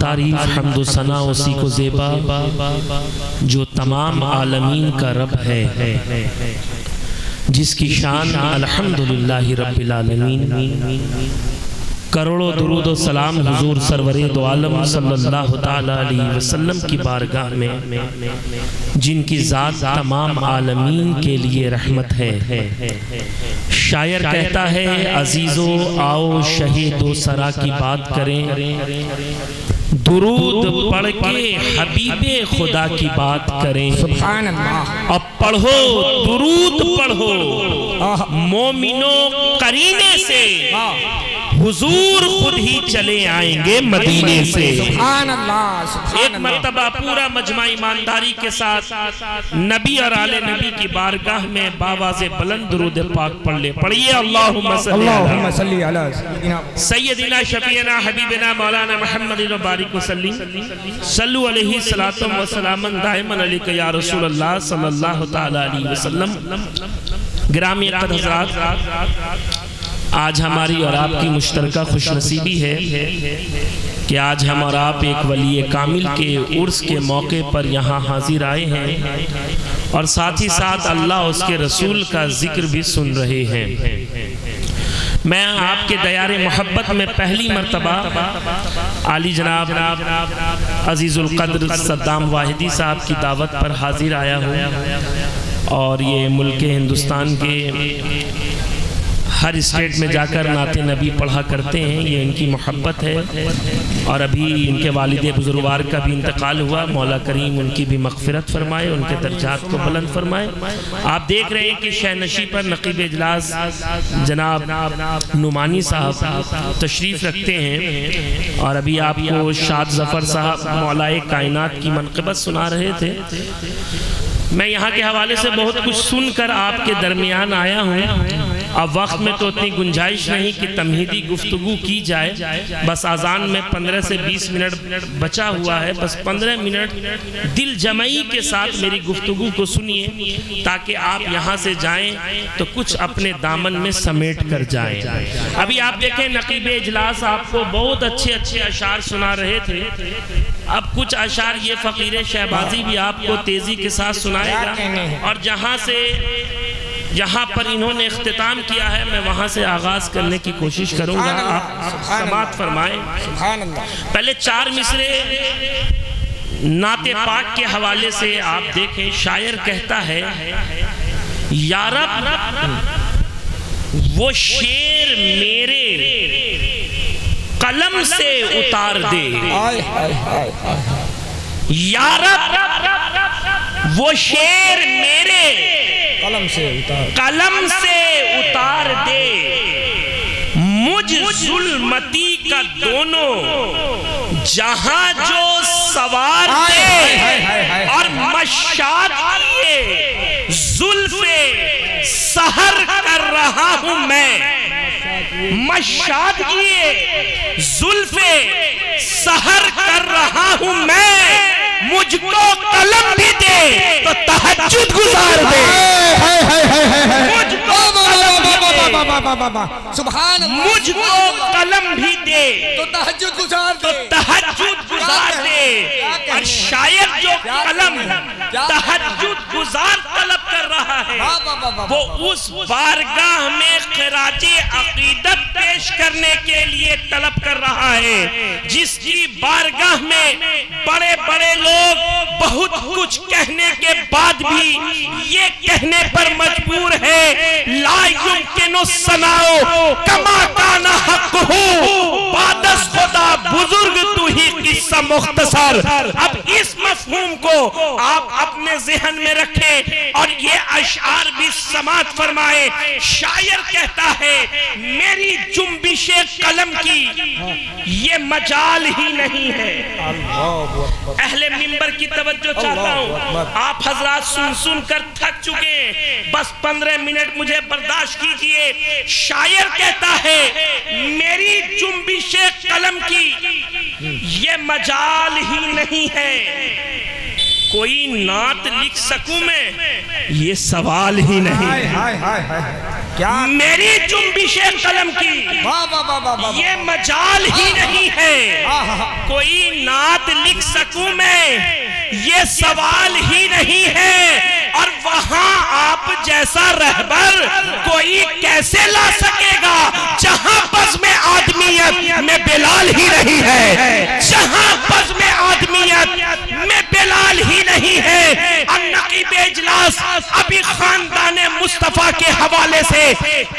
تعریف حمد و ثنا اسی کو زیبا جو تمام عالمین کا رب ہے، جس کی شان الحمدللہ رب العالمین۔ کروڑوں درود و سلام حضور سرور دو عالم صلی اللہ تعالی علیہ وسلم کی بارگاہ میں، جن کی ذات تمام عالمین کے لیے رحمت ہے۔ شاعر کہتا ہے عزیزو آؤ شہید و سرا کی بات کریں، درود پڑھ کے حبیب خدا کی بات کریں۔ سبحان اللہ۔ اب پڑھو درود پڑھو مومنوں قرینے سے، حضور خود ہی چلے آئیں گے مدینے سے۔ سبحان اللہ، سبحان ایک اللہ۔ مرتبہ پورا مجمع ایمانداری کے ساتھ نبی اور آل نبی کی بارگاہ میں باواز بلند درود پاک پڑھ لے۔ پڑھئے اللہم صلی علی سیدنا شفیعنا حبیبنا مولانا محمد مبارک وسلم صلو علیہ الصلاۃ والسلام دائما علیک یا رسول اللہ صلی اللہ تعالی علیہ وسلم۔ گرامی قدر حضرات، آج ہماری اور آپ کی مشترکہ خوش نصیبی ہے کہ آج ہم اور آپ ایک ولی کامل کے عرس کے موقع پر یہاں حاضر آئے ہیں، اور ساتھ ہی ساتھ اللہ اس کے رسول کا ذکر بھی سن رہے ہیں۔ میں آپ کے دیار محبت میں پہلی مرتبہ عالی جناب عزیز القدر صدام واحدی صاحب کی دعوت پر حاضر آیا ہوں، اور یہ ملک ہندوستان کے ہر اسٹیٹ میں جا کر نعت نبی پڑھا کرتے ہیں، یہ ان کی محبت ہے۔ اور ابھی ان کے والد بزرگوار کا بھی انتقال ہوا، مولا کریم ان کی بھی مغفرت فرمائے، ان کے درجات کو بلند فرمائے۔ آپ دیکھ رہے ہیں کہ شہ نشی پر نقیب اجلاس جناب نعمانی صاحب تشریف رکھتے ہیں، اور ابھی آپ کو شاد ظفر صاحب مولائے کائنات کی منقبت سنا رہے تھے۔ میں یہاں کے حوالے سے بہت کچھ سن کر آپ کے درمیان آیا ہوں۔ اب وقت میں تو اتنی گنجائش نہیں کہ تمہیدی گفتگو کی جائے، بس اذان میں 15 سے 20 منٹ بچا ہوا ہے، بس 15 منٹ دل جمعی کے ساتھ میری گفتگو کو سنیے، تاکہ آپ یہاں سے جائیں تو کچھ اپنے دامن میں سمیٹ کر جائیں۔ ابھی آپ دیکھیں نقیب اجلاس آپ کو بہت اچھے اچھے اشعار سنا رہے تھے، اب کچھ اشعار یہ فقیر شہبازی بھی آپ کو تیزی کے ساتھ سنائے گا، اور جہاں پر انہوں نے اختتام کیا ہے میں وہاں سے آغاز کرنے کی کوشش کروں گا، آپ سماعت فرمائیں۔ پہلے 4 مصرے نعت پاک کے حوالے سے آپ دیکھیں، شاعر کہتا ہے یا رب وہ شعر میرے قلم سے اتار دے، یا رب وہ شعر میرے قلم سے اتار دے، مجھ ظلمتی کا دونوں جہاں جو سوار دے، اور مشاد کیے زلف سحر کر رہا ہوں میں، مشاد کیے زلف سحر کر رہا ہوں میں، مجھ کو قلم بھی دے تو تہجد گزار دے، مجھ کو مجھ کو قلم بھی دے تو تہجد گزار دے۔ اور شاید جو قلم تہجد گزار طلب کر رہا ہے، وہ اس بارگاہ میں خراج عقیدت پیش کرنے کے لیے طلب کر رہا ہے، جس کی بارگاہ میں بڑے بڑے لوگ بہت کچھ کہنے کے بعد بھی یہ کہنے پر مجبور ہے لا یمکن الثناء کما کان حقہ، بعد از خدا بزرگ تو ہی قصہ مختصر۔ اب اس مفہوم کو آپ اپنے ذہن میں رکھیں اور یہ اشعار بھی سماعت فرمائیں۔ شاعر کہتا ہے میری جنبش قلم کی یہ مجال ہی نہیں ہے۔ اہل منبر کی توجہ چاہتا ہوں، آپ حضرات سن کر تھک چکے ہیں، بس 15 منٹ مجھے برداشت کیجئے۔ شاعر کہتا ہے میری جنبش قلم کی یہ مجال ہی نہیں ہے، کوئی نعت لکھ سکوں میں یہ سوال ہی نہیں ہے۔ کیا میری جنبش قلم کی یہ مجال ہی نہیں ہے، کوئی نعت لکھ سکوں میں یہ سوال ہی نہیں ہے، اور وہاں آپ جیسا رہبر کوئی کیسے لا سکے گا جہاں بزم آدمیت میں بلال ہی نہیں ہے، جہاں بزم آدمیت میں بلال ہی نہیں ہے۔ نقیب اجلاس ابھی خاندان مصطفیٰ کے حوالے سے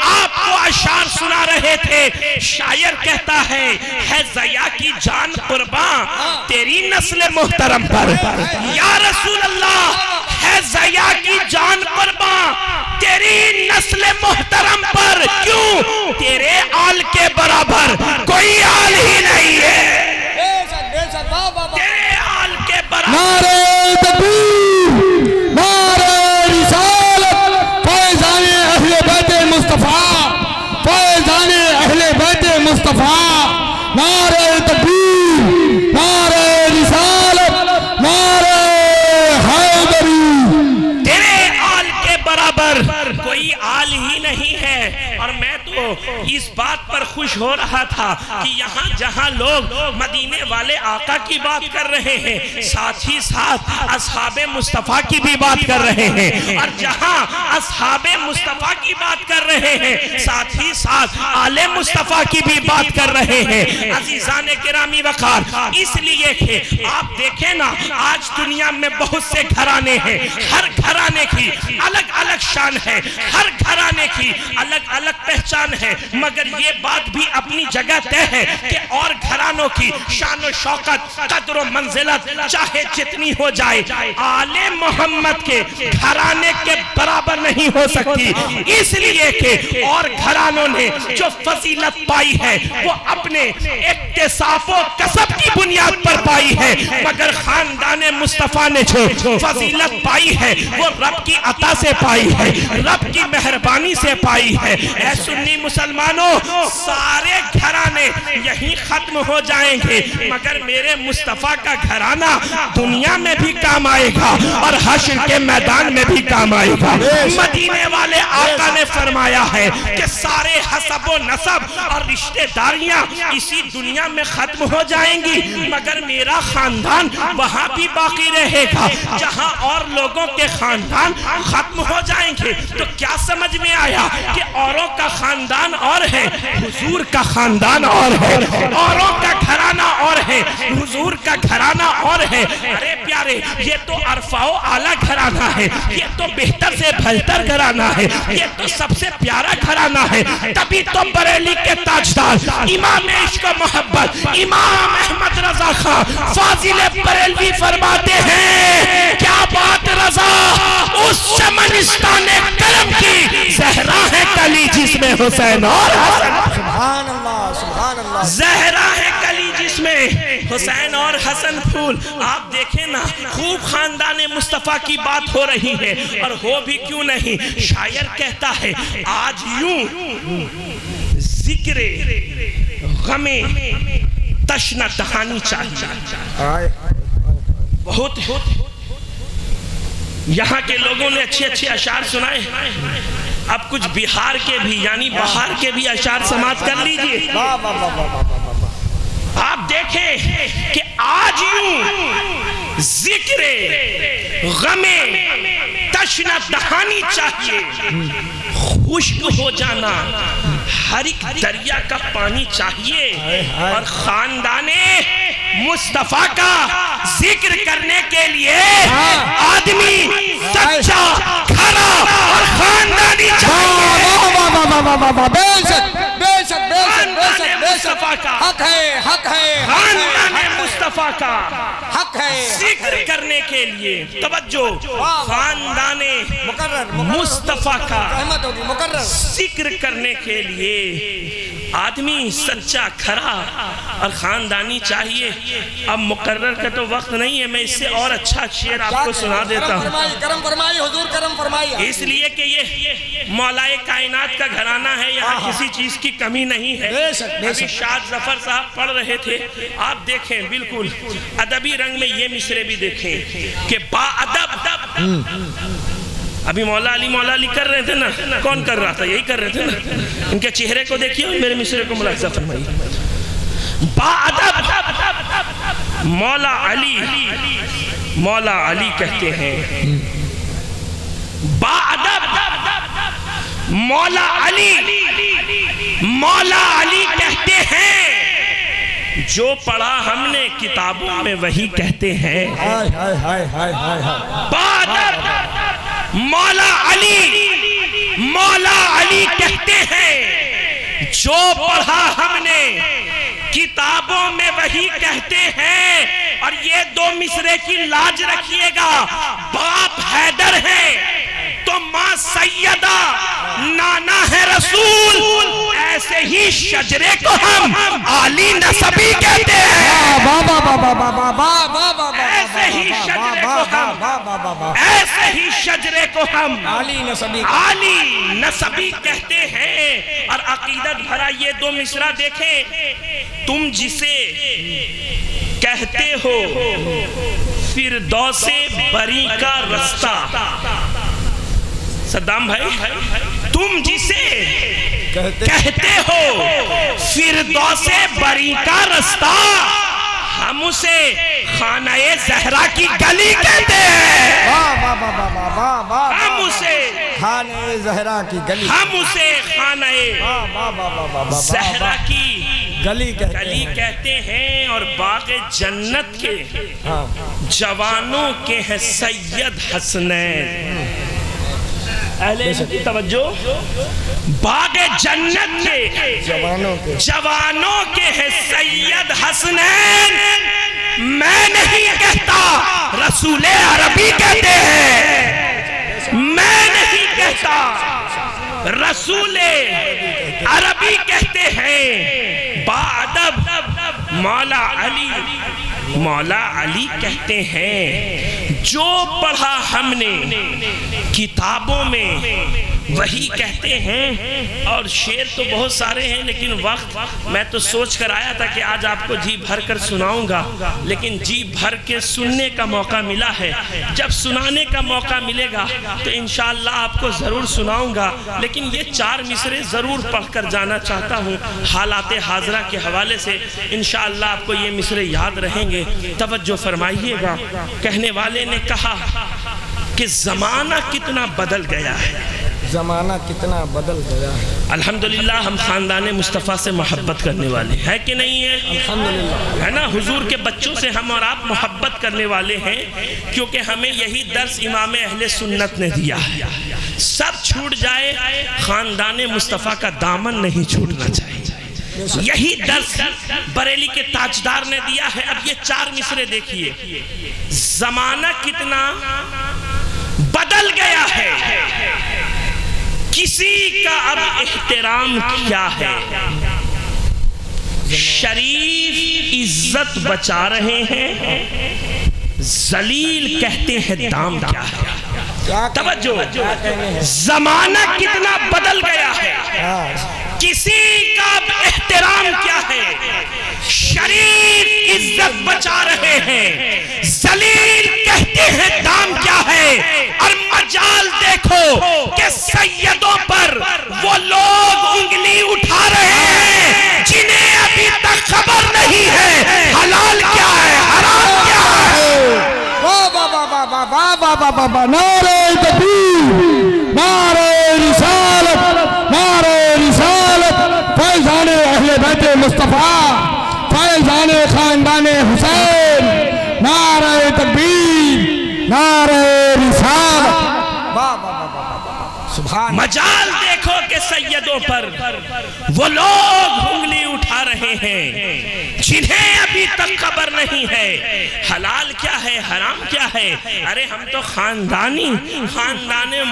آپ کو اشعار سنا رہے تھے، شاعر کہتا ہے ضیا کی جان قربان تیری نسل محترم پر، یا رسول اللہ ہے ضیا کی جان قربان تیری نسل محترم پر، کیوں تیرے آل کے برابر کوئی آل ہی نہیں ہے، تیرے آل کے برابر۔ نعرہ تکبیر، نعرہ رسالت، فیضان اہل بیت مصطفیٰ، فیضان اہل بیت مصطفیٰ، نعرہ تکبیر، نعرہ رسالت، نعرہ حیدری۔ تیرے آل کے برابر کوئی آل ہی نہیں ہے، اور میں تو اس بات پر خوش ہو رہا تھا کہ یہاں جہاں لوگ مدینے والے آقا کی بات کر رہے ہیں، ساتھ ہی ساتھ اصحاب مصطفیٰ کی بھی بات کر رہے ہیں، اور جہاں اصحاب مصطفیٰ کی بات کر رہے ہیں ساتھ ہی ساتھ آل مصطفیٰ کی بھی بات کر رہے ہیں۔ عزیزان گرامی وقار، اس لیے کہ آپ دیکھیں نا آج دنیا میں بہت سے گھرانے ہیں، ہر گھرانے کی الگ الگ شان ہے، ہر گھرانے کی الگ الگ پہچان ہے، مگر یہ بات بھی اپنی جگہ طے ہے کہ اور گھرانوں کی شان و شوکت، قدر و منزلت چاہے جتنی ہو جائے آل محمد کے گھرانے کے برابر نہیں ہو سکتی، اس لیے کہ اور گھرانوں نے جو فضیلت پائی ہے وہ اپنے اکتساب و کسب کی بنیاد پر پائی ہے، مگر خاندان مصطفیٰ نے جو فضیلت پائی ہے وہ رب کی عطا سے پائی ہے، رب کی مہربانی سے پائی ہے۔ اے سنی مسلمانوں، سارے گھرانے یہیں ختم ہو جائیں گے، مگر میرے مصطفیٰ کا گھرانہ دنیا میں بھی کام آئے گا اور حشر کے میدان میں بھی کام آئے گا۔ مدینے والے آقا نے فرمایا ہے کہ سارے حسب و نسب اور رشتہ داریاں اسی دنیا میں ختم ہو جائیں گی، مگر میرا خاندان وہاں بھی باقی رہے گا جہاں اور لوگوں کے خاندان ختم ہو جائیں گے۔ تو کیا سمجھ میں آیا کہ اوروں کا خاندان اور ہے، حضور کا خاندان اور ہے، اوروں کا گھرانہ اور ہے، حضور کا گھرانہ اور ہے۔ ارے پیارے، یہ تو عرفہ و اعلیٰ گھرانہ ہے، یہ تو بہتر سے بہتر گھرانہ ہے، یہ تو سب سے پیارا گھرانہ ہے، تبھی تو بریلی کے تاجدار امام عشق و محبت امام احمد رضا خان فاضل بریلوی فرماتے ہیں کیا بات رضا اس چمنستان کرم کی زہرا ہے کلی جس میں حسین اور حسن، سبحان اللہ سبحان اللہ، زہرا ہے کلی جس میں حسین اور حسن پھول۔ آپ دیکھیں نا خوب خاندان مصطفیٰ کی بات ہو رہی ہے، اور ہو بھی کیوں نہیں، شاعر کہتا ہے آج یوں ذکر غم تشنہ دہانی چاہیے۔ بہت یہاں کے لوگوں نے اچھے اچھے اشعار سنائے، اب کچھ بہار کے بھی یعنی بہار کے بھی اشعار سماعت کر لیجئے۔ آپ دیکھیں کہ آج یوں ذکر غم تشنہ دہانی چاہیے، خشک ہو جانا ہر ایک دریا کا پانی چاہیے، اور خاندان مصطفیٰ کا ذکر کرنے کے لیے آدمی سچا کھرا اور خاندانی چاہیے۔ مصطفیٰ کا حق ہے، حق ہے، خاندان مصطفیٰ کا حق ہے، ذکر کرنے کے لیے توجہ، خاندان مصطفیٰ کا ذکر کرنے کے لیے آدمی سچا کھرا اور خاندانی چاہیے۔ اب مقرر کا تو وقت نہیں ہے، میں اس سے اور اچھا شعر آپ کو سنا دیتا ہوں، کرم فرمائی حضور، کرم فرمائی، اس لیے کہ یہ مولا کائنات کا گھرانہ ہے، یہاں کسی چیز کی کمی نہیں ہے۔ ابھی شاد ظفر صاحب پڑھ رہے تھے، آپ دیکھیں بالکل ادبی رنگ میں یہ مصرے بھی دیکھیں کہ با ادب ابھی مولا علی کر رہے تھے نا، کون کر رہا تھا؟ یہی کر رہے تھے نا۔ ان کے چہرے کو دیکھیے اور میرے مصرے کو ملاحظہ فرمائیے۔ باادب مولا علی کہتے ہیں، باادب مولا علی کہتے ہیں، جو پڑھا ہم نے کتابوں میں وہی کہتے ہیں۔ باادب مولا علی کہتے ہیں، جو پڑھا ہم نے کتابوں میں وہی کہتے ہیں۔ اور یہ دو مصرے کی لاج رکھیے گا، باپ حیدر ہے تو ماں سیدہ نانا ہے رسول، ایسے ہی شجرے کو ہم علی نسبی کہتے ہیں۔ ایسے ہی شجرے کو ہم علی نسبی کہتے ہیں۔ اور عقیدت بھرا یہ دو مصرع دیکھیں، تم جسے کہتے ہو فردوس بری کا رستہ، صدام بھائی، تم جسے کہتے ہو فردوس بری کا رستہ، ہم اسے خانہ زہرا کی گلی کہتے ہیں۔ ہم اسے خانہ زہرا کی زہرا کی گلی کہتے ہیں۔ اور باغ جنت کے جوانوں کے ہیں سید حسنین۔ اہل علم کی توجہ، باغ جنت کے جوانوں کے ہیں سید حسنین۔ میں نہیں کہتا، رسول عربی کہتے ہیں۔ میں نہیں کہتا، رسول عربی کہتے ہیں۔ باادب مولا علی کہتے ہیں، جو پڑھا ہم نے کتابوں میں وہی کہتے ہیں۔ اور شعر تو بہت سارے ہیں، لیکن وقت میں تو سوچ کر آیا تھا کہ آج آپ کو جی بھر کر سناؤں گا، لیکن جی بھر کے سننے کا موقع ملا ہے۔ جب سنانے کا موقع ملے گا تو انشاءاللہ آپ کو ضرور سناؤں گا، لیکن یہ 4 مصرے ضرور پڑھ کر جانا چاہتا ہوں حالات حاضرہ کے حوالے سے۔ انشاءاللہ آپ کو یہ مصرے یاد رہیں گے۔ توجہ فرمائیے گا۔ کہنے والے نے کہا کہ زمانہ کتنا بدل گیا ہے، زمانہ کتنا بدل گیا ہے۔ الحمدللہ ہم خاندان مصطفیٰ سے محبت کرنے والے ہیں کہ نہیں ہے؟ الحمدللہ ہے نا؟ حضور کے بچوں سے ہم اور آپ محبت کرنے والے ہیں، کیونکہ ہمیں یہی درس امام اہل سنت نے دیا ہے، سب چھوٹ جائے خاندان مصطفیٰ کا دامن نہیں چھوٹنا چاہیے۔ یہی درس بریلی کے تاجدار نے دیا ہے۔ اب یہ 4 مصرے دیکھیے، زمانہ کتنا بدل گیا ہے، کسی کا اب احترام کیا ہے، شریف عزت بچا رہے ہیں، ذلیل کہتے ہیں دام کیا ہے۔ توجہ، زمانہ کتنا بدل گیا ہے، کسی کا اب احترام کیا ہے، شریف عزت بچا رہے ہیں، ذلیل کہتے ہیں دام کیا ہے۔ اور مجال دیکھو کہ سیدوں پر وہ لوگ انگلی اٹھا رہے ہیں جنہیں ابھی تک خبر نہیں ہے حلال کیا ہے، حرام کیا ہے۔ نعرہ تکبیر، نعرہ رسالت، نعرہ رسالت، فیضان اہل بیت مصطفیٰ، فیضان خاندان حسین، نعرہ تکبیر، نعرہ رسالت۔ مجال دیکھو کہ سیدوں پر وہ لوگ انگلی اٹھا رہے ہیں جنہیں ابھی تک خبر نہیں ہے حلال کیا ہے، حرام کیا ہے۔ ارے ہم تو خاندان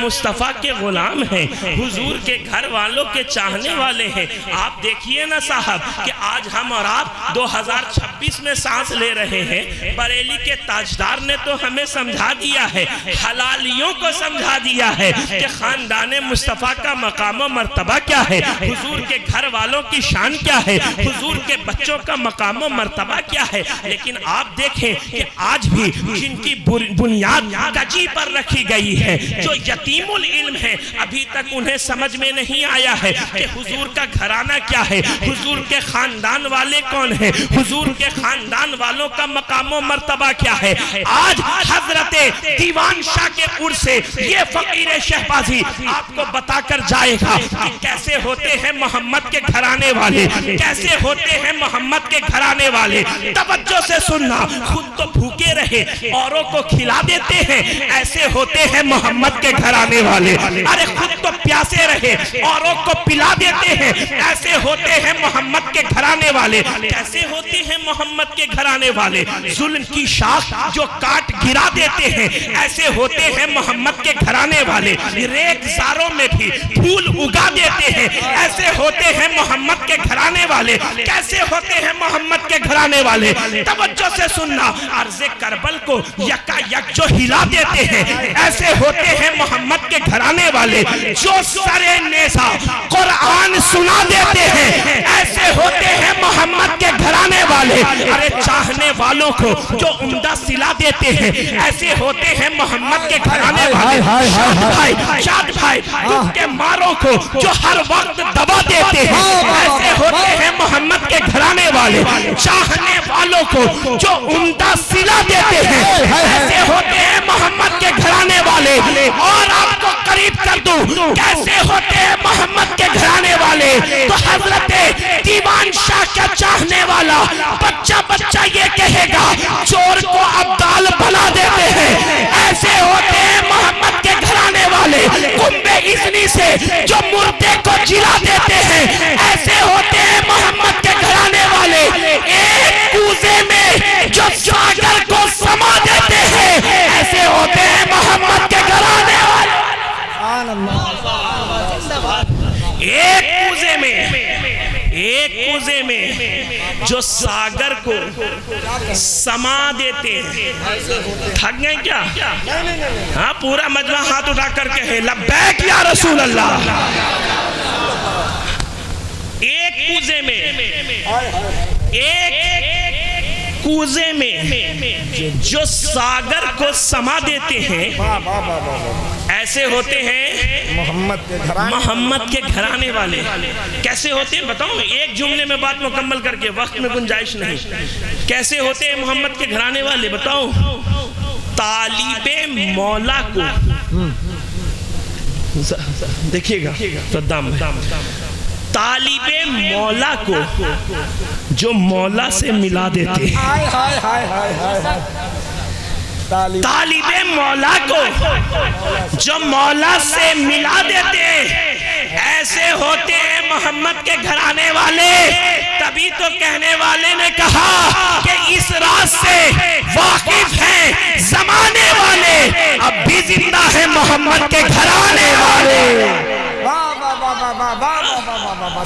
مصطفیٰ کے غلام ہیں، حضور کے گھر والوں کے چاہنے والے ہیں۔ آپ دیکھیے نا صاحب کہ آج ہم اور آپ 2026 میں سانس لے رہے ہیں۔ بریلی کے تاجدار نے تو ہمیں سمجھا دیا ہے، حلالیوں کو سمجھا دیا ہے کہ خاندان مصطفیٰ کا مقام و مرتبہ کیا ہے، حضور کے گھر والوں کی شان کیا ہے، حضور کے بچوں کا مقام مقام و مرتبہ کیا ہے. لیکن آپ دیکھیں کہ آج بھی جن کی بنیاد گجی پر رکھی گئی ہے، جو یتیم العلم ہے، ابھی تک انہیں سمجھ میں نہیں آیا ہے کہ حضور کا گھرانہ کیا ہے، حضور کے خاندان والے کون ہیں، حضور کے خاندان والوں کا مقام و مرتبہ کیا ہے. آج حضرت دیوان شاہ کے عرص سے یہ فقیر شہبازی آپ کو بتا کر جائے گا کہ کیسے ہوتے ہیں محمد کے گھرانے والے، کیسے ہوتے ہیں محمد کے گھرانے والے. توجہ سے سننا، خود تو بھوکے رہے اوروں کو کھلا دیتے ہیں، ایسے ہوتے ہیں محمد کے گھرانے والے. ارے خود تو پیاسے رہے اوروں کو پلا دیتے ہیں، ایسے ہوتے ہیں محمد کے گھرانے والے. کیسے ہوتے ہیں محمد کے گھرانے والے؟ ظلم کی شاخ جو کاٹ گرا دیتے ہیں، ایسے ہوتے ہیں محمد کے گھرانے والے. ریگ زاروں میں بھی پھول اگا دیتے ہیں، ایسے ہوتے ہیں محمد کے گھرانے والے. کیسے ہوتے ہیں محمد کے گھرانے والے؟ توجہ سے سننا، عرض کربل کو یکا یک جو ہلا دیتے ہیں، ایسے ہوتے ہیں محمد کے گھرانے والے. جو سرے نیزہ قرآن سنا دیتے ہیں، ایسے ہوتے ہیں محمد کے گھرانے والے. ارے چاہنے والوں کو جو عمدہ سلا دیتے ہیں، ایسے ہوتے ہیں محمد کے گھرانے والے. شاد بھائی دکھ کے ماروں کو جو ہر وقت دبا دیتے ہیں، ایسے ہوتے ہیں محمد کے گھرانے والے. چاہنے والوں کو جو عمدہ سلا دیتے ہیں، ایسے ہوتے ہیں محمد کے گھرانے والے. اور آپ کو قریب کر دوں کیسے ہوتے ہیں محمد کے گھرانے والے. تو حضرت دیوان شاہ کا چاہنے والا بچہ بچہ یہ کہے گا چور کو ابدال بنا دیتے ہیں، ایسے ہوتے ہیں محمد کے گھرانے والے. کنبے اذنی سے جو مردے کو جلا دیتے ہیں، ایسے ہوتے ہیں محمد کے گھرانے والے. ایک کوزے میں جو ساگر کو سما دیتے ہیں، ایسے ہوتے ہیں محمد کے گھرانے والے. ایک کوزے میں جو ساگر کو سما دیتے ہیں. تھک گئے کیا؟ ہاں پورا مجمع ہاتھ اٹھا کر کہے لبیک یا رسول اللہ. ایک کوزے میں جو ساگر کو سما دیتے ہیں، ایسے ہوتے ہیں محمد کے گھرانے والے. کیسے ہوتے ہیں بتاؤں؟ ایک جملے میں بات مکمل کر کے، وقت میں گنجائش نہیں. کیسے ہوتے ہیں محمد کے گھرانے والے بتاؤں؟ طالب مولا کو دیکھیے گا صدام طالب مولا کو جو مولا سے ملا دیتے ہیں. طالب مولا کو جو مولا سے ملا دیتے ہیں، ایسے ہوتے ہیں محمد کے گھرانے والے. تبھی تو کہنے والے نے کہا کہ اس راز سے واقف ہیں زمانے والے، اب بھی زندہ ہے محمد کے گھرانے والے.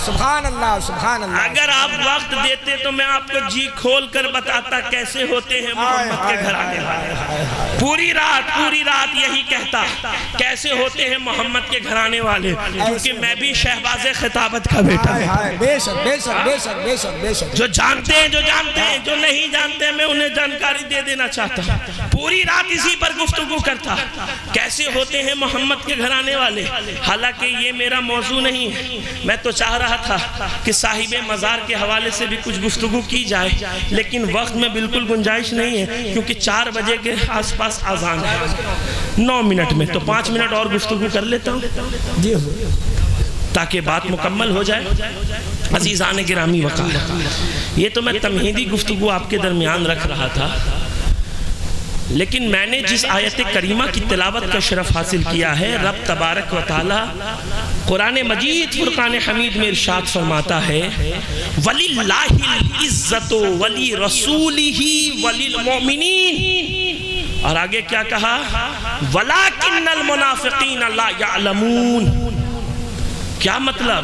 سبحان اللہ سبحان اللہ. اگر آپ وقت دیتے تو میں آپ کو جی کھول کر بتاتا کیسے ہوتے ہیں محمد کے گھرانے والے. پوری رات یہی کہتا کیسے ہوتے ہیں محمد کے گھرانے والے، کیونکہ میں بھی شہباز خطابت کا بیٹا ہوں. بے شک بے شک بے شک بے شک بے شک. جو جانتے ہیں جو نہیں جانتے میں انہیں جانکاری دے دینا چاہتا ہوں. پوری رات اسی پر گفتگو کرتا کیسے ہوتے ہیں محمد کے گھرانے والے. حالانکہ یہ میرا موضوع نہیں ہے، میں تو چاہ رہا تھا کہ صاحب مزار کے حوالے سے بھی کچھ گفتگو کی جائے، لیکن وقت میں بالکل گنجائش نہیں ہے، کیونکہ 4 بجے کے آس پاس اذان ہے. 9 منٹ میں تو 5 منٹ اور گفتگو کر لیتا ہوں تاکہ بات مکمل ہو جائے. عزیزان گرامی وقار، یہ تو میں تمہیدی گفتگو آپ کے درمیان رکھ رہا تھا، لیکن میں نے جس آیت کریمہ کی تلاوت کا شرف حاصل کیا ہے، رب تبارک و تعالی قرآن مجید فرقان حمید میں ارشاد فرماتا ہے وَلِلَّهِ الْعِزَّةُ وَلِرَسُولِهِ وَلِلْمُؤْمِنِينَ. اور آگے کیا کہا؟ وَلَكِنَّ الْمُنَافِقِينَ لَا يَعْلَمُونَ. کیا مطلب؟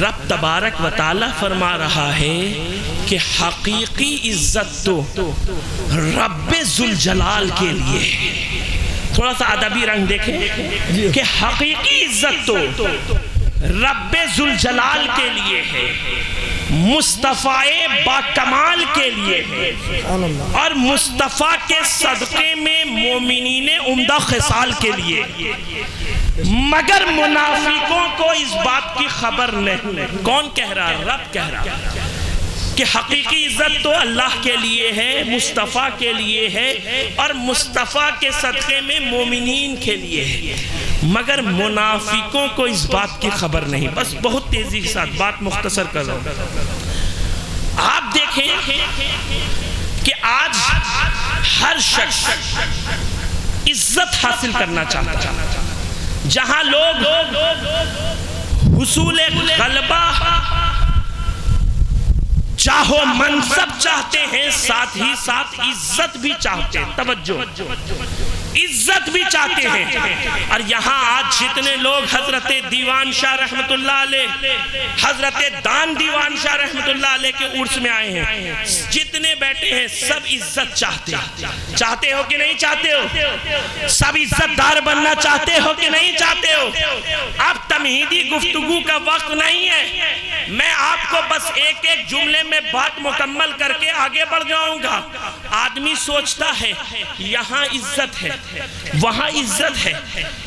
رب تبارک و تعالی فرما رہا ہے کہ حقیقی عزت تو رب ذوالجلال کے لیے. تھوڑا سا ادبی رنگ دیکھیں کہ حقیقی عزت تو رب ذوالجلال کے لیے ہے. مصطفیٰ با کمال کے لیے ہے اور مصطفیٰ کے صدقے میں مومنین عمدہ خصال کے لیے، مگر منافقوں کو اس بات کی خبر نہیں۔ کون کہہ رہا؟ رب کہہ رہا کہ حقیقی عزت تو اللہ کے لیے ہے، مصطفیٰ کے لیے ہے اور مصطفیٰ کے صدقے میں مومنین کے لیے ہے، مگر منافقوں کو اس بات کی خبر نہیں۔ بس بہت تیزی کے ساتھ بات مختصر کر رہا ہوں۔ آپ دیکھیں کہ آج ہر شخص عزت حاصل کرنا چاہتا ہے، جہاں لوگ حصول غلبہ چاہو منصب چاہتے ہیں، ساتھ ہی ساتھ عزت بھی چاہتے ہیں۔ توجہ، عزت بھی چاہتے ہیں۔ اور یہاں آج جتنے لوگ حضرت دیوان شاہ رحمت اللہ علیہ، حضرت دان دیوان شاہ رحمت اللہ علیہ کے عرس میں آئے ہیں، جتنے بیٹھے ہیں سب عزت چاہتے ہیں۔ چاہتے ہو کہ نہیں چاہتے ہو؟ سب عزت دار بننا چاہتے ہو کہ نہیں چاہتے ہو؟ اب تمہیدی گفتگو کا وقت نہیں ہے، میں آپ کو بس ایک ایک جملے میں بات مکمل کر کے آگے بڑھ جاؤں گا۔ آدمی سوچتا ہے یہاں عزت ہے، وہاں عزت ہے،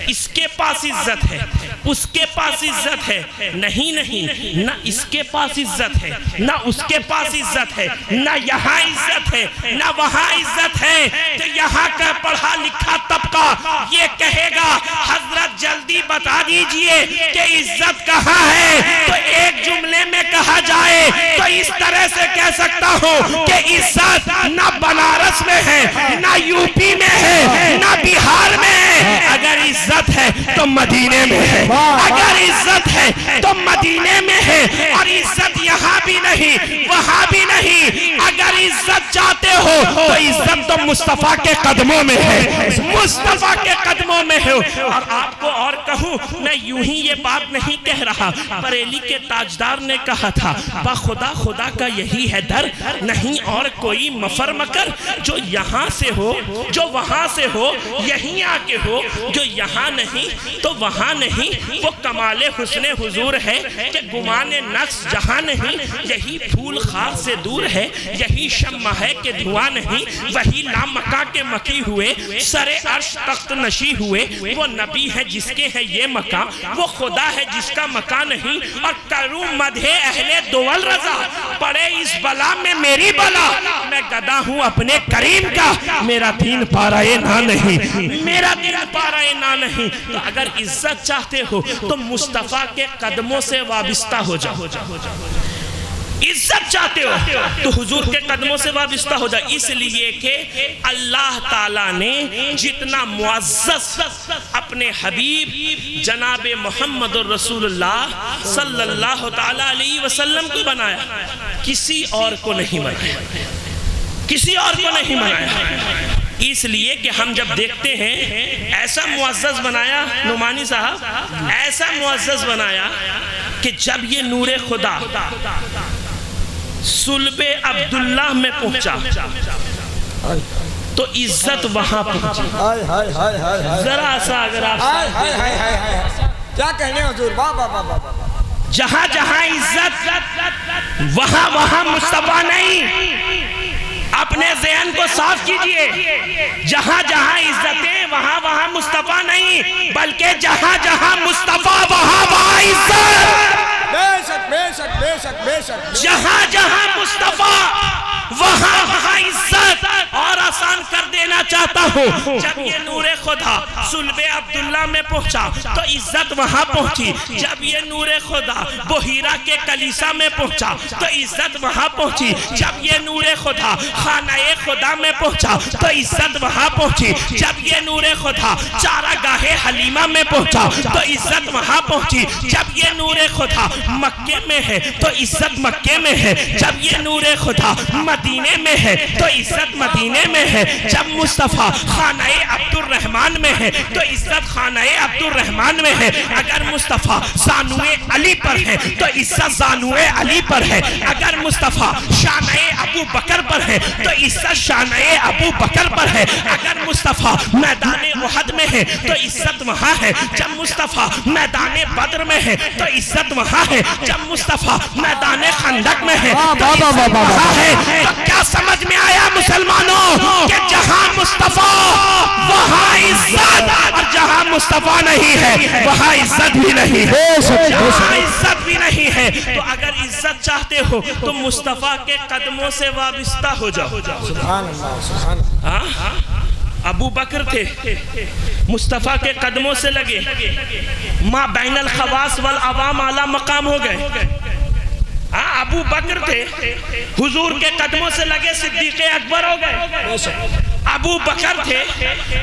اس کے پاس عزت ہے، اس کے پاس عزت ہے۔ نہیں نہیں، نہ اس کے پاس عزت ہے، نہ اس کے پاس عزت ہے، نہ یہاں عزت ہے، نہ وہاں عزت ہے۔ تو یہاں کا پڑھا لکھا طبقہ یہ کہے گا حضرت جلدی بتا دیجئے کہ عزت کہاں ہے؟ تو ایک جملے میں کہا جائے تو اس طرح سے کہہ سکتا ہوں کہ عزت نہ بنارس میں ہے، نہ یو پی میں ہے، نہ بہار میں ہے۔ اگر عزت ہے تو مدینے میں ہے، اگر عزت ہے تو مدینے میں ہے، اور عزت یہاں بھی نہیں وہاں بھی نہیں۔ اگر عزت چاہتے ہو تو عزت تو مصطفیٰ کے قدموں میں ہے، مصطفیٰ کے قدموں میں ہے۔ اور آپ کو اور کہوں، میں یوں ہی یہ بات نہیں کہہ رہا، بریلی کے تاجدار نے کہا تھا با خدا خدا کا یہی ہے در، نہیں اور کوئی مفر مکر، جو یہاں سے ہو جو وہاں سے ہو یہیں آ کے ہو، جو یہاں نہیں تو وہاں نہیں۔ وہ کمال حسن حضور ہے کہ گمان نقص جہاں نہیں، یہی پھول خار سے دور ہے، یہی شمع ہے کہ دھواں نہیں، وہی لامکاں کے مکی ہوئے سر عرش تخت نشی ہوئے۔ وہ نبی ہے جس کے ہے یہ مکان، وہ خدا ہے جس کا مکان نہیں۔ اور کروں مدح اہل دول رضا، پڑے اس بلا میں میری بلا، میں گدا ہوں اپنے کریم کا، میرا دین پارائے نہ نہیں، میرا دین پارائے نہ نہیں۔ تو اگر عزت چاہتے ہو تو مصطفیٰ کے قدموں سے وابستہ ہو جاؤ۔ عزت چاہتے ہو تو حضور کے قدموں سے وابستہ ہو جائے، اس لیے کہ اللہ تعالیٰ نے جتنا معزز اپنے حبیب جناب محمد الرسول اللہ صلی اللہ تعالیٰ علیہ وسلم کو بنایا، کسی اور کو نہیں بنایا، کسی اور کو نہیں بنایا۔ اس لیے کہ ہم جب دیکھتے ہیں ایسا معزز بنایا نعمانی صاحب، ایسا معزز بنایا کہ جب یہ نور خدا صلب عبداللہ میں پہنچا تو عزت وہاں پہنچی۔ ذرا سا اگر آپ کیا کہنے حضور، جہاں جہاں عزت وہاں وہاں مصطفیٰ نہیں۔ اپنے ذہن کو صاف کیجئے، جہاں جہاں عزتیں وہاں وہاں مصطفیٰ نہیں، بلکہ جہاں جہاں مصطفیٰ وہاں وہاں عزت۔ بے شک بے شک بے شک بے شک، جہاں جہاں مصطفیٰ وہاں وہاں عزت۔ اور آسان کر دینا چاہتا ہوں، جب یہ نور خدا صلب عبداللہ میں پہنچا تو عزت وہاں پہنچی، جب یہ نور خدا بحیرہ کے کلیسا میں پہنچا تو عزت وہاں پہنچی، جب یہ نور خدا خانہ خدا میں پہنچا تو عزت وہاں پہنچی، جب یہ نور خدا چارہ گاہ حلیمہ میں پہنچا تو عزت وہاں پہنچی، جب یہ نور خدا مکے میں ہے تو عزت مکے میں ہے، جب یہ نور خدا مدینے میں ہے تو عزت مدینے میں ہے، جب مصطفیٰ خانہ عبد الرحمن الرحمن میں ہے تو عزت خانہ عبد الرحمن میں ہے. اگر مصطفیٰ زانوے علی پر ہے تو عزت زانوے علی پر ہے. اگر مصطفیٰ شانہ ابو بکر پر ہے تو عزت شانہ ابو بکر پر ہے. اگر مصطفیٰ میدان احد میں ہے تو عزت وہاں ہے. جب مصطفیٰ میدان بدر میں ہے تو عزت وہاں ہے. جب مصطفیٰ میدان خندق میں ہے تو عزت وہاں ہے. تو کیا سمجھ میں آیا مسلمانوں کہ جہاں مصطفیٰ وہاں عزت, اور جہاں مصطفیٰ نہیں ہے وہاں عزت بھی نہیں ہے. جہاں عزت بھی نہیں ہے تو اگر عزت چاہتے ہو تو مصطفیٰ کے قدموں سے وابستہ ہو جاؤ. سبحان اللہ سبحان اللہ. ابو بکر تھے, مصطفیٰ کے قدموں سے لگے, ما بین الخواص والعوام اعلیٰ مقام ہو گئے. ابو بکر تھے, حضور کے قدموں سے لگے, صدیق اکبر ہو گئے. ابو بکر تھے,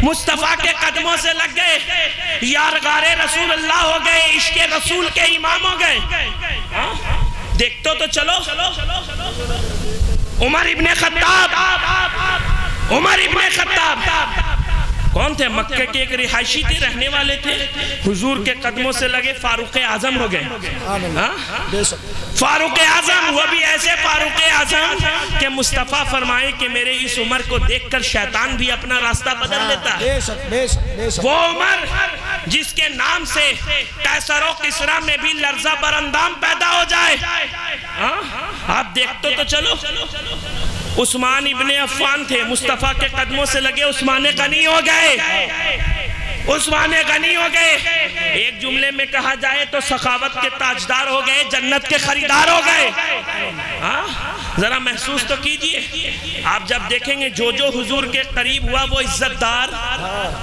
مصطفیٰ کے قدموں سے لگ گئے, یارغار رسول اللہ ہو گئے, عشق رسول کے امام ہو گئے. دیکھتے تو چلو عمر ابن خطاب, عمر ابن خطاب کون تھے؟ مکہ کے ایک رہائشی تھے, رہنے والے تھے, حضور کے قدموں سے لگے, فاروق اعظم ہو گئے. فاروق اعظم, وہ بھی ایسے فاروق اعظم کہ مصطفیٰ فرمائے کہ میرے اس عمر کو دیکھ کر شیطان بھی اپنا راستہ بدل لیتا ہے. وہ عمر جس کے نام سے قیصر و کسریٰ میں بھی لرزہ براندام پیدا ہو جائے. آپ دیکھتے تو چلو عثمان ابن عفان تھے, مصطفیٰ کے قدموں سے لگے, عثمان غنی ہو گئے. عثمان غنی ہو گئے. ایک جملے میں کہا جائے تو سخاوت کے تاجدار ہو گئے, جنت کے خریدار ہو گئے. ذرا محسوس تو کیجئے, آپ جب دیکھیں گے جو جو حضور کے قریب ہوا وہ عزت دار,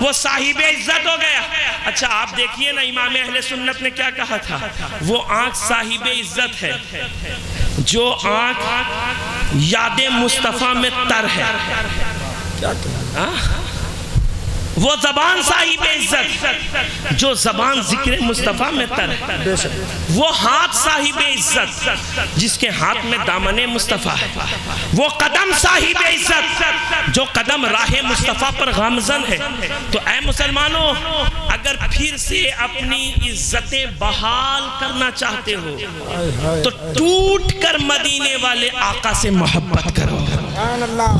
وہ صاحب عزت ہو گیا. اچھا آپ دیکھئے نا امام اہل سنت نے کیا کہا تھا, وہ آنکھ صاحب عزت ہے جو آنکھ یاد مصطفیٰ میں تر ہے. وہ زبان صاحب عزت جو زبان ذکر مصطفیٰ میں تر ہے. وہ ہاتھ صاحب عزت جس کے ہاتھ میں دامن مصطفیٰ ہے. وہ قدم صاحب عزت جو قدم راہ مصطفیٰ پر گامزن ہے. تو اے مسلمانوں, اگر پھر سے اپنی عزتیں بحال کرنا چاہتے ہو تو ٹوٹ کر مدینے والے آقا سے محبت کرو,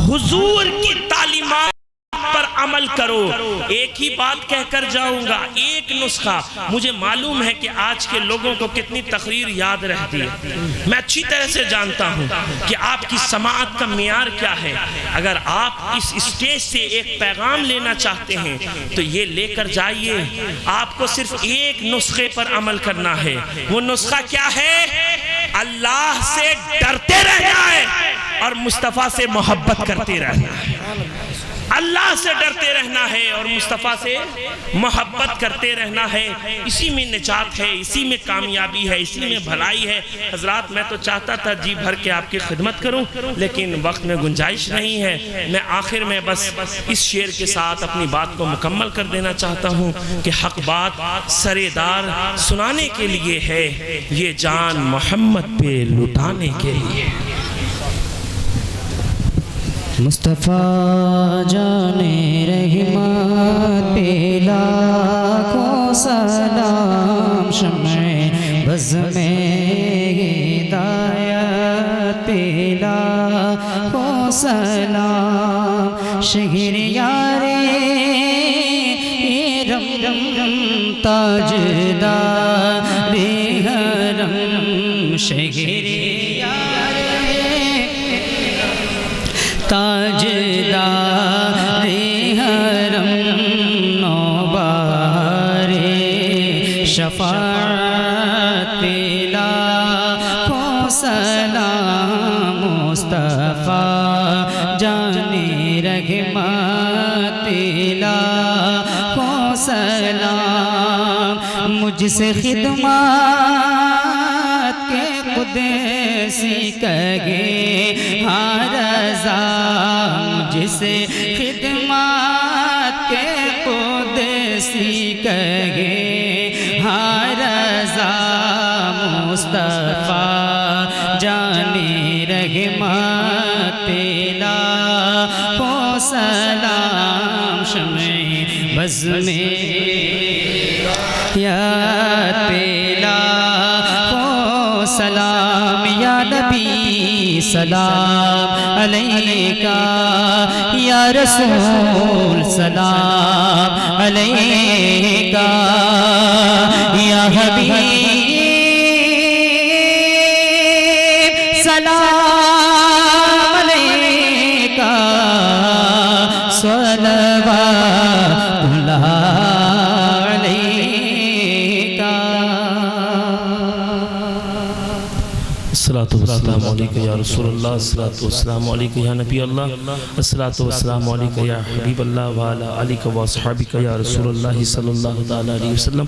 حضور کی تعلیمات پر عمل کرو. ایک ہی بات کہہ کر جاؤں گا, ایک نسخہ. مجھے معلوم ہے کہ آج کے لوگوں کو کتنی تقریر یاد رہتی ہے, میں اچھی طرح سے جانتا ہوں کہ آپ کی سماعت کا معیار کیا ہے. اگر آپ اس اسٹیج سے ایک پیغام لینا چاہتے ہیں تو یہ لے کر جائیے. آپ کو صرف ایک نسخے پر عمل کرنا ہے. وہ نسخہ کیا ہے؟ اللہ سے ڈرتے رہنا ہے اور مصطفیٰ سے محبت کرتے رہنا ہے. اللہ سے ڈرتے رہنا ہے اور مصطفیٰ سے محبت کرتے رہنا ہے. اسی میں نجات ہے, اسی میں کامیابی ہے, اسی میں بھلائی ہے. حضرات میں تو چاہتا تھا جی بھر کے آپ کی خدمت کروں, لیکن وقت میں گنجائش نہیں ہے. میں آخر میں بس اس شعر کے ساتھ اپنی بات کو مکمل کر دینا چاہتا ہوں کہ حق بات سرےدار سنانے کے لیے ہے, یہ جان محمد پہ لٹانے کے لیے. مصطفیٰ جان رحمت پہ لاکھوں سلام, شمع بز میں ہدایت پہ لاکھوں سلام. شہر یار رم رم تاجدار حرم, شہر تاجدار حرم, نوبار شفاعت پہ لاکھوں سلام. مصطفیٰ جان رحمت پہ لاکھوں سلام. مجھ سے خدمات کے قدسی کہے ہاں رضا, مجھ سے خدمات کے قدسی کہے ہاں رضا. مصطفیٰ جان رحمت پہ لاکھوں سلام, شمع بزم یاد پیلا سلام یا نبی سلام علیکہ یا رسول سلام علیکہ یا حبیب سلام علیکہ صلوات اللہ الصلاة والسلام علیکہ یا رسول اللہ، الصلاة والسلام علیکہ یا نبی اللہ، الصلاة والسلام علیکہ یا حبیب اللہ وعلا علیکہ واصحابکہ یا رسول اللہ صلی اللہ علیہ وسلم۔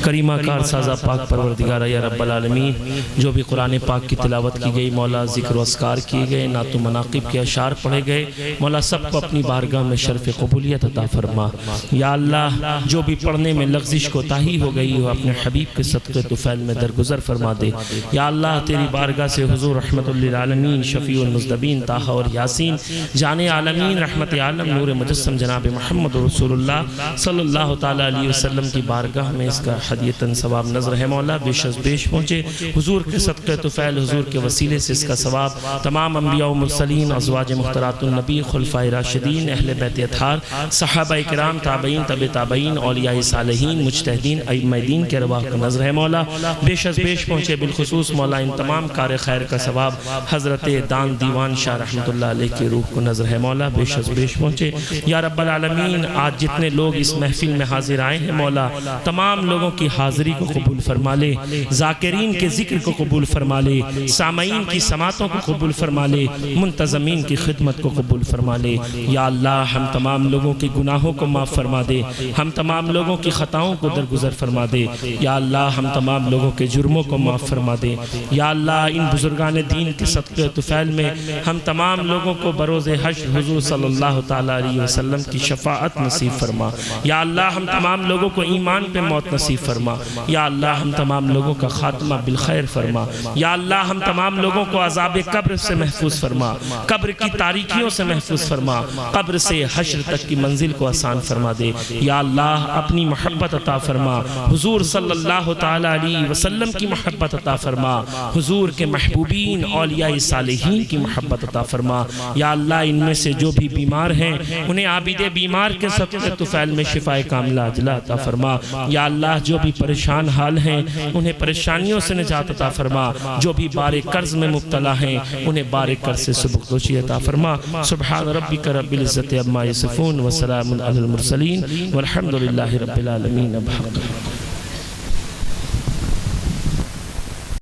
کریمہ کار سازہ پاک پروردگارہ یا رب العالمین، جو بھی قرآن پاک کی تلاوت کی گئی مولا، ذکر و اذکار کیے گئے، نعت و مناقب کے اشعار پڑھے گئے، مولا سب کو اپنی بارگاہ میں شرف قبولیت عطا فرما۔ یا اللہ جو بھی پڑھنے میں لغزش کوتاہی ہو گئی ہو، اپنے حبیب کے صدقے طفیل میں درگزر فرما دے۔ یا اللہ تیری بارگاہ سے حضور رحمت للعالمین، شفیع المذنبین، طٰہٰ اور یاسین، جان عالمین، رحمت عالم، نور مجسم جناب محمد رسول اللہ صلی اللہ تعالیٰ علیہ وسلم کی بارگاہ میں اس کا ہدیۃً ثواب نظر ہے مولا، بیش از بیش پہنچے حضور کے صدقے طفیل، حضور کے وسیلے سے اس کا ثواب تمام انبیاء و مرسلین، ازواج مختارات النبی، خلفائے راشدین، اہل بیت اطہار، صحابہ کرام، تابعین، تبع تابعین، اولیاء صالحین، مجتہدین، ائمہ دین کے ارواح کا نظر ہے مولا، بیش از بیش پہنچے بالخصوص مولا ان تمام کار خیر کا ثواب حضرت دان دیوان شاہ رحمت اللہ علیہ کی روح کو نظر ہے مولا، بیش از بیش پہنچے۔ یا رب العالمین آج جتنے لوگ اس محفل میں حاضر آئے ہیں مولا، تمام لوگوں کی حاضری کو قبول فرما لے، ذاکرین کے ذکر کو قبول فرما لے، سامعین کی سماعتوں کو قبول فرما لے، منتظمین کی خدمت کو قبول فرما لے۔ یا اللہ ہم تمام لوگوں کے گناہوں کو معاف فرما دے، ہم تمام لوگوں کی خطاؤں کو درگزر فرما دے۔ یا اللہ ہم تمام لوگوں کے جرموں کو معاف فرما دے۔ یا اللہ ان بزرگان دین کے صدقے طفیل میں ہم تمام لوگوں کو بروز حشر حضور صلی اللہ تعالیٰ علیہ وسلم کی شفاعت نصیب فرما۔ یا اللہ ہم تمام لوگوں کو ایمان پہ موت نصیب فرما۔ یا اللہ ہم تمام لوگوں کا خاتمہ بالخیر فرما۔ یا اللہ ہم تمام لوگوں کو عذاب قبر سے محفوظ فرما، قبر کی تاریکیوں سے محفوظ فرما، قبر سے حشر تک کی منزل کو آسان فرما دے۔ یا اللہ اپنی محبت عطا فرما، حضور صلی اللہ تعالیٰ علیہ وسلم کی محبت عطا فرما، حضور کے محبوبین اولیاء صالحین کی محبت عطا فرما۔ یا اللہ ان میں سے جو بھی بیمار ہیں انہیں عابد بیمار کے صدقے طفیل میں شفائے کاملہ عاجلہ عطا فرما۔ یا اللہ جو بھی پریشان حال ہیں انہیں پریشانیوں سے نجات عطا فرما، جو بھی بار قرض میں مبتلا ہیں انہیں بار قرض سے سبکدوشی عطا فرما۔ سبحان ربک رب العزت عما یصفون وسلام علی المرسلین والحمد للہ رب العالمین۔